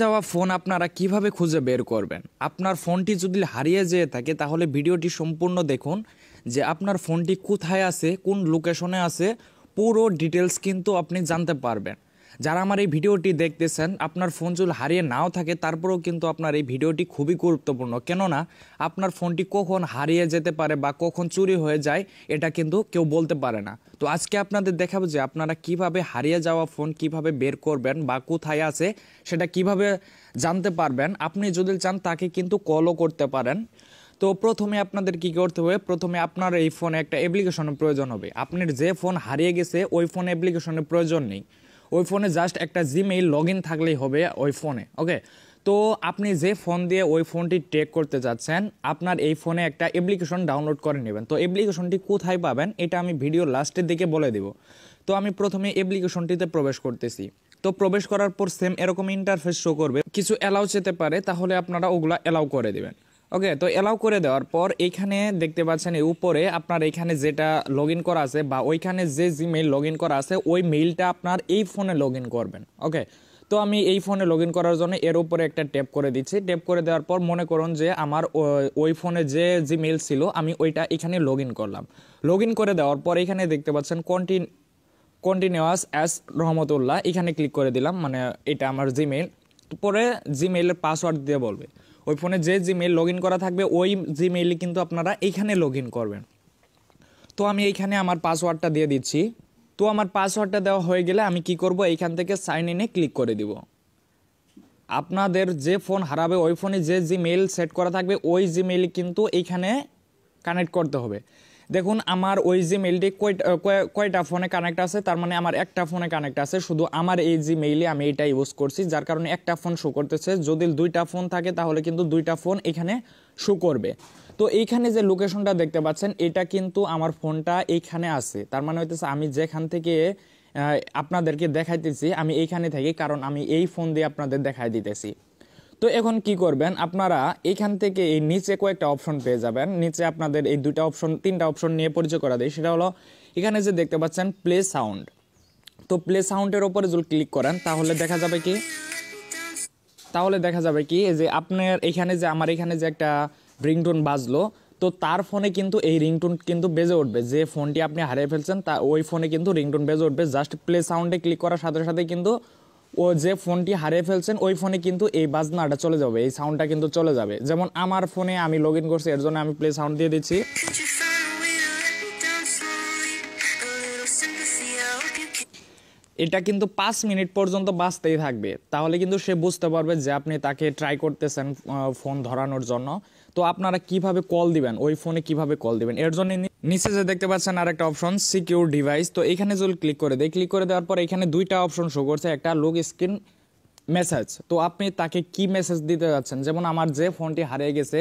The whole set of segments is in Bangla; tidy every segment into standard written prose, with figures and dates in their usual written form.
যাওয়া ফোন আপনারা কিভাবে খুঁজে বের করবেন? আপনার ফোনটি যদি হারিয়ে যেয়ে থাকে তাহলে ভিডিওটি সম্পূর্ণ দেখুন যে আপনার ফোনটি কোথায় আছে, কোন লোকেশনে আছে, পুরো ডিটেলস কিন্তু আপনি জানতে পারবেন। যারা আমার এই ভিডিওটি দেখতেছেন, আপনার ফোন যদি হারিয়ে নাও থাকে তারপরেও কিন্তু আপনার এই ভিডিওটি খুবই গুরুত্বপূর্ণ। কেননা আপনার ফোনটি কখন হারিয়ে যেতে পারে বা কখন চুরি হয়ে যায় এটা কিন্তু কেউ বলতে পারে না। তো আজকে আপনাদের দেখাবো যে আপনারা কিভাবে হারিয়ে যাওয়া ফোন কিভাবে বের করবেন বা কোথায় আছে সেটা কিভাবে জানতে পারবেন। আপনি যদি চান তাকে কিন্তু কলও করতে পারেন। তো প্রথমে আপনাদের কি করতে হবে, প্রথমে আপনার এই ফোনে একটা অ্যাপ্লিকেশনের প্রয়োজন হবে। আপনার যে ফোন হারিয়ে গেছে ওই ফোনে অ্যাপ্লিকেশনের প্রয়োজন নেই, ওই ফোনে জাস্ট একটা জিমেইল লগ ইন থাকলেই হবে ওই ফোনে। ওকে, তো আপনি যে ফোন দিয়ে ওই ফোনটি ট্র্যাক করতে যাচ্ছেন আপনার এই ফোনে একটা অ্যাপ্লিকেশন ডাউনলোড করে নেবেন। তো অ্যাপ্লিকেশনটি কোথায় পাবেন এটা আমি ভিডিও লাস্টের দিকে বলে দেব। তো আমি প্রথমে অ্যাপ্লিকেশনটিতে প্রবেশ করতেছি। তো প্রবেশ করার পর সেম এরকম ইন্টারফেস শো করবে, কিছু অ্যালাউ যেতে পারে, তাহলে আপনারা ওগুলা অ্যালাউ করে দেবেন। ওকে, তো অ্যালাউ করে দেওয়ার পর এইখানে দেখতে পাচ্ছেন এই উপরে আপনার এইখানে যেটা লগ ইন করা আছে বা ওইখানে যে জিমেইল লগ ইন করা আছে ওই মেইলটা আপনার এই ফোনে লগ ইন করবেন। ওকে, তো আমি এই ফোনে লগ ইন করার জন্য এর উপরে একটা ট্যাপ করে দিচ্ছি। ট্যাপ করে দেওয়ার পর মনে করুন যে আমার ওই ফোনে যে জিমেইল ছিল আমি ওইটা এখানে লগ ইন করলাম। লগ ইন করে দেওয়ার পর এখানে দেখতে পাচ্ছেন কন্টিনিউয়াস অ্যাস রহমতুল্লাহ, এখানে ক্লিক করে দিলাম, মানে এটা আমার জিমেইল। পরে জিমেইলের পাসওয়ার্ড দিয়ে বলবে, ওই ফোনে যে জিমেইল লগ ইন করা থাকবে ওই জিমেইলে কিন্তু আপনারা এইখানে লগ ইন করবেন। তো আমি এইখানে আমার পাসওয়ার্ডটা দিয়ে দিচ্ছি। তো আমার পাসওয়ার্ডটা দেওয়া হয়ে গেলে আমি কি করব, এইখান থেকে সাইন ইনে ক্লিক করে দিব। আপনাদের যে ফোন হারাবে ওই ফোনে যে জিমেইল সেট করা থাকবে ওই জিমেইল কিন্তু এইখানে কানেক্ট করতে হবে। দেখুন আমার ওই জিমেইলটি কয়টা ফোনে কানেক্ট আছে, তার মানে আমার একটা ফোনে কানেক্ট আছে, শুধু আমার এই জিমেইলে আমি এটা ইউজ করছি, যার কারণে একটা ফোন শো করতেছে। যদি দুইটা ফোন থাকে তাহলে কিন্তু দুইটা ফোন এখানে শো করবে। তো এইখানে যে লোকেশনটা দেখতে পাচ্ছেন এটা কিন্তু আমার ফোনটা এইখানে আছে, তার মানে হইতেছে আমি যেখান থেকে আপনাদেরকে দেখাইতেছি আমি এইখানে থাকি, কারণ আমি এই ফোন দিয়ে আপনাদের দেখাই দিতেছি। তো এখন কি করবেন, আপনারা এইখান থেকে এই নিচে কয়েকটা অপশন পেয়ে যাবেন। নিচে আপনাদের এই তিনটা অপশন নিয়ে পরিচয় করা দেয়। সেটা হলো এখানে যে দেখতে পাচ্ছেন প্লে সাউন্ড। তো প্লে সাউন্ডের উপরে যদি ক্লিক করেন তাহলে দেখা যাবে কি যে আপনার এখানে যে আমার এখানে যে একটা রিংটোন বাজলো, তো তার ফোনে কিন্তু এই রিংটোন কিন্তু বেজে উঠবে। যে ফোনটি আপনি হারিয়ে ফেলছেন তা ওই ফোনে কিন্তু রিংটোন বেজে উঠবে। জাস্ট প্লে সাউন্ডে ক্লিক করার সাথে সাথে কিন্তু ও যে ফোনটি হারিয়ে ফেলছেন ওই ফোনে কিন্তু এই বাজনাটা চলে যাবে, এই সাউন্ডটা কিন্তু চলে যাবে। যেমন আমার ফোনে আমি লগ ইন করছি, এর জন্য আমি প্লে সাউন্ড দিয়ে দিচ্ছি। এটা কিন্তু 5 মিনিট পর্যন্ত বাজতেই থাকবে, তাহলে কিন্তু সে বুঝতে পারবে যে আপনি তাকে ট্রাই করতেছেন ফোন ধরানোর জন্য। তো আপনারা কিভাবে কল দিবেন, ওই ফোনে কিভাবে কল দিবেন, এর জন্য নিচে যে দেখতে পাচ্ছেন আর একটা অপশন সিকিউর ডিভাইস। তো এখানে যদি ক্লিক করে দেয়, ক্লিক করে দেওয়ার পর এখানে দুইটা অপশন শো করছে, একটা লুক স্ক্রিন মেসেজ। তো আপনি তাকে কি মেসেজ দিতে যাচ্ছেন, যেমন আমার যে ফোনটি হারিয়ে গেছে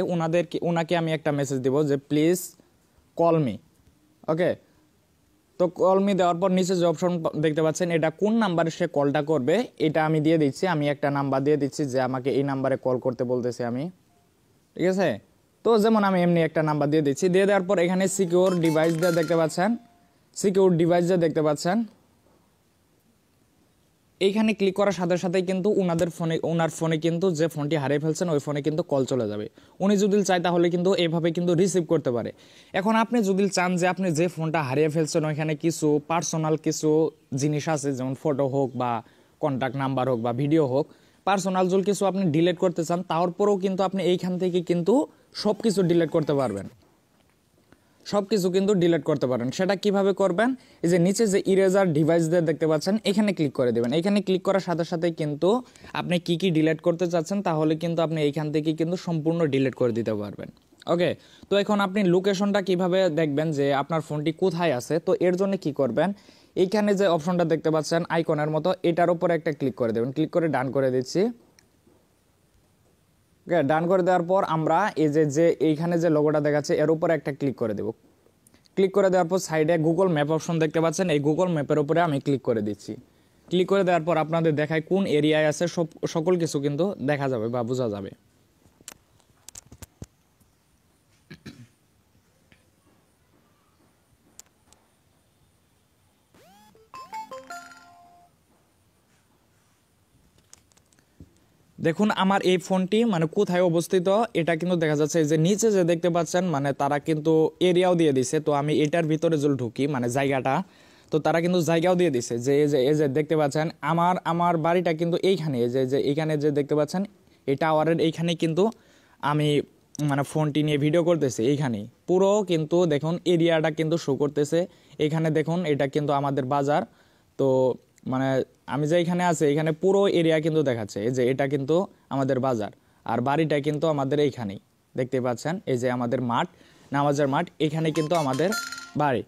ওনাকে আমি একটা মেসেজ দিব যে প্লিজ কল মি। ওকে, তো কল মি দেওয়ার পর নিচে যে অপশন দেখতে পাচ্ছেন এটা কোন নাম্বারে সে কলটা করবে এটা আমি দিয়ে দিচ্ছি। আমি একটা নাম্বার দিয়ে দিচ্ছি যে আমাকে এই নাম্বারে কল করতে বলতেছি আমি, ঠিক আছে। তো যেমন আমি এমনি একটা নাম্বার দিয়ে দিচ্ছি। দিয়ে দেওয়ার পর এখানে সিকিউর ডিভাইস দিয়ে দেখতে পাচ্ছেন এইখানে ক্লিক করার সাথে সাথে কিন্তু ওনার ফোনে কিন্তু যে ফোনটি হারিয়ে ফেলছেন ওই ফোনে কিন্তু কল চলে যাবে। উনি যদি চায় তাহলে কিন্তু এইভাবে কিন্তু রিসিভ করতে পারে। এখন আপনি যদি চান যে আপনি যে ফোনটা হারিয়ে ফেলছেন ওইখানে কিছু পার্সোনাল কিছু জিনিস আছে, যেমন ফটো হোক বা কন্ট্যাক্ট নাম্বার হোক বা ভিডিও হোক, পার্সোনাল যদি কিছু আপনি ডিলিট করতে চান তারপরেও কিন্তু আপনি এইখান থেকে কিন্তু সব কিছু ডিলিট করতে পারবেন, সেটা কিভাবে করবেন, এই যে নিচে যে ইরেজার ডিভাইস দিয়ে দেখতে পাচ্ছেন এখানে ক্লিক করে দেবেন। এখানে ক্লিক করার সাথে সাথে কিন্তু আপনি কি ডিলিট করতে চাচ্ছেন তাহলে কিন্তু আপনি এইখান থেকে কিন্তু সম্পূর্ণ ডিলিট করে দিতে পারবেন। ওকে, তো এখন আপনি লোকেশনটা কিভাবে দেখবেন যে আপনার ফোনটি কোথায় আছে, তো এর জন্য কি করবেন, এইখানে যে অপশনটা দেখতে পাচ্ছেন আইকনের মতো এটার উপর একটা ক্লিক করে দেবেন। ক্লিক করে ডান করে দিচ্ছি। ওকে, ডান করে দেওয়ার পর আমরা এই যে এইখানে যে লোগোটা দেখাচ্ছে এর উপর একটা ক্লিক করে দেব। ক্লিক করে দেওয়ার পর সাইডে গুগল ম্যাপ অপশন দেখতে পাচ্ছেন, এই গুগল ম্যাপের উপরে আমি ক্লিক করে দিচ্ছি। ক্লিক করে দেওয়ার পর আপনাদের দেখায় কোন এরিয়ায় আছে সকল কিছু কিন্তু দেখা যাবে বা বোঝা যাবে। দেখুন আমার এই ফোনটি মানে কোথায় অবস্থিত এটা কিন্তু দেখা যাচ্ছে, এই যে নিচে যে দেখতে পাচ্ছেন মানে তারা কিন্তু এরিয়াও দিয়ে দিছে। তো আমি এটার ভিতরে যদি ঢুকি মানে জায়গাটা, তো তারা কিন্তু জায়গাও দিয়ে দিছে যে এই যে দেখতে পাচ্ছেন আমার আমার বাড়িটা কিন্তু এইখানে, এই যে এইখানে যে দেখতে পাচ্ছেন এই টাওয়ারের এইখানে কিন্তু আমি মানে ফোনটি নিয়ে ভিডিও করতেছি। এইখানেই পুরো কিন্তু দেখুন এরিয়াটা কিন্তু শো করতেছে। এখানে দেখুন এটা কিন্তু আমাদের বাজার। তো মানে আমি যে এখানে আছি এখানে পুরো এরিয়া কিন্তু দেখাচ্ছে, এই যে এটা কিন্তু আমাদের বাজার, আর বাড়িটা কিন্তু আমাদের এইখানেই দেখতে পাচ্ছেন। এই যে আমাদের মাঠ, নামাজের মাঠ, এখানে কিন্তু আমাদের বাড়ি।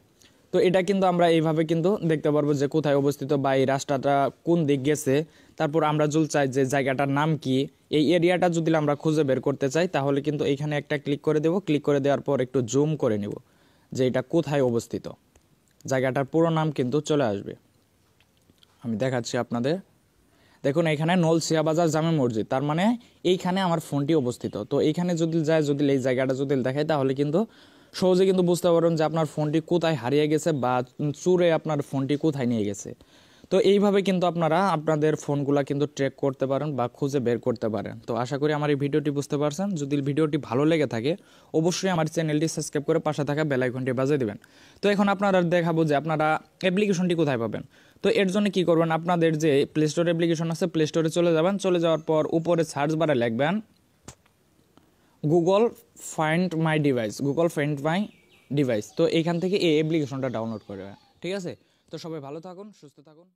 তো এটা কিন্তু আমরা এইভাবে কিন্তু দেখতে পারবো যে কোথায় অবস্থিত বা এই রাস্তাটা কোন দিক গেছে। তারপর আমরা যদি চাই যে জায়গাটার নাম কি, এই এরিয়াটা যদি আমরা খুঁজে বের করতে চাই তাহলে কিন্তু এইখানে একটা ক্লিক করে দেব। ক্লিক করে দেওয়ার পর একটু জুম করে নিব যে এটা কোথায় অবস্থিত, জায়গাটার পুরো নাম কিন্তু চলে আসবে। আমি দেখাচ্ছি আপনাদের, দেখুন এখানে নলছিয়া বাজার জামে মসজিদ, তার মানে এইখানে আমার ফোনটি অবস্থিত। তো এইখানে যদি যায়, যদি এই জায়গাটা যদি দেখায় তাহলে কিন্তু সহজে কিন্তু বুঝতে পারবেন যে আপনার ফোনটি কোথায় হারিয়ে গেছে বা চুরে আপনার ফোনটি কোথায় নিয়ে গেছে। তো এইভাবে কিন্তু আপনারা আপনাদের ফোনগুলা কিন্তু ট্র্যাক করতে পারেন বা খুঁজে বের করতে পারেন। তো আশা করি আমার এই ভিডিওটি বুঝতে পারছেন। যদি ভিডিওটি ভালো লেগে থাকে অবশ্যই আমার চ্যানেলটি সাবস্ক্রাইব করে পাশে থাকা বেল আইকনটি বাজিয়ে দিবেন। তো এখন আপনারা দেখাবো যে আপনারা অ্যাপ্লিকেশনটি কোথায় পাবেন। তো এর জন্য কি করবেন, আপনাদের যে প্লে স্টোর অ্যাপ্লিকেশন আছে প্লে স্টোরে চলে যাবেন। চলে যাওয়ার পর উপরে সার্চ বারে লিখবেন Google find my device, Google find my device. তো এখান থেকে এই অ্যাপ্লিকেশনটা ডাউনলোড করবেন, ঠিক আছে? তো সবাই ভালো থাকুন, সুস্থ থাকুন।